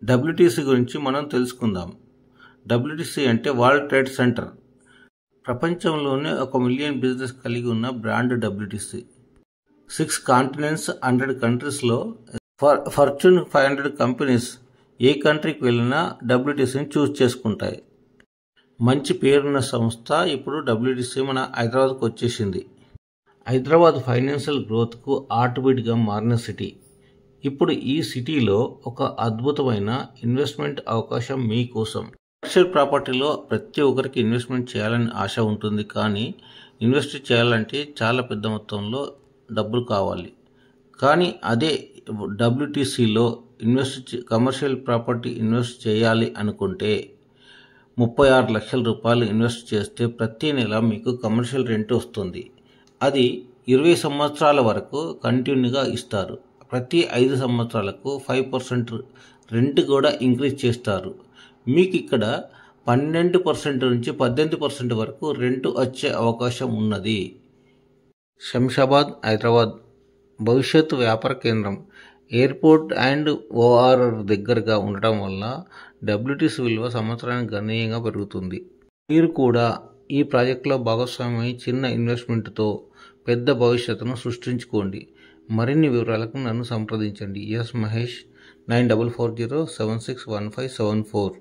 WTC గురించి మనం తెలుసుకుందాం. డబ్ల్యూటీసీ అంటే వరల్డ్ ట్రేడ్ సెంటర్. ప్రపంచంలోనే 1 మిలియన్ బిజినెస్ కలిగి ఉన్న బ్రాండ్ డబ్ల్యూటీసీ. 6 కాంటినెంట్స్, 100 కంట్రీస్లో ఫార్చ్యూన్ 500 కంపెనీస్ ఏ కంట్రీకి వెళ్ళినా డబ్ల్యూటీసీని చూస్ చేసుకుంటాయి. మంచి పేరున్న సంస్థ ఇప్పుడు డబ్ల్యూటీసీ మన హైదరాబాద్కు వచ్చేసింది. హైదరాబాద్ ఫైనాన్షియల్ గ్రోత్కు హార్ట్బీట్గా మారిన సిటీ. ఇప్పుడు ఈ సిటీలో ఒక అద్భుతమైన ఇన్వెస్ట్మెంట్ అవకాశం మీకోసం. కమర్షియల్ ప్రాపర్టీలో ప్రతి ఒక్కరికి ఇన్వెస్ట్మెంట్ చేయాలని ఆశ ఉంటుంది, కానీ ఇన్వెస్ట్ చేయాలంటే చాలా పెద్ద మొత్తంలో డబ్బులు కావాలి. కానీ అదే డబ్ల్యూటీసీలో కమర్షియల్ ప్రాపర్టీ ఇన్వెస్ట్ చేయాలి అనుకుంటే 36 లక్షల రూపాయలు ఇన్వెస్ట్ చేస్తే ప్రతి నెల మీకు కమర్షియల్ రెంట్ వస్తుంది. అది 20 సంవత్సరాల వరకు కంటిన్యూగా ఇస్తారు. ప్రతి 5 సంవత్సరాలకు 5% రెంట్ కూడా ఇంక్రీజ్ చేస్తారు. మీకు ఇక్కడ 12% నుంచి 18% వరకు రెంట్ వచ్చే అవకాశం ఉన్నది. శంషాబాద్, హైదరాబాద్ భవిష్యత్తు వ్యాపార కేంద్రం. ఎయిర్పోర్ట్ అండ్ ఓఆర్ఆర్ దగ్గరగా ఉండటం వల్ల డబ్ల్యూటీసీ విలువ సంవత్సరానికి గణనీయంగా పెరుగుతుంది. మీరు కూడా ఈ ప్రాజెక్టులో భాగస్వామి చిన్న ఇన్వెస్ట్మెంట్తో పెద్ద భవిష్యత్తును సృష్టించుకోండి. మరిన్ని వివరాలకు నన్ను సంప్రదించండి. ఎస్ మహేష్ 9440761574.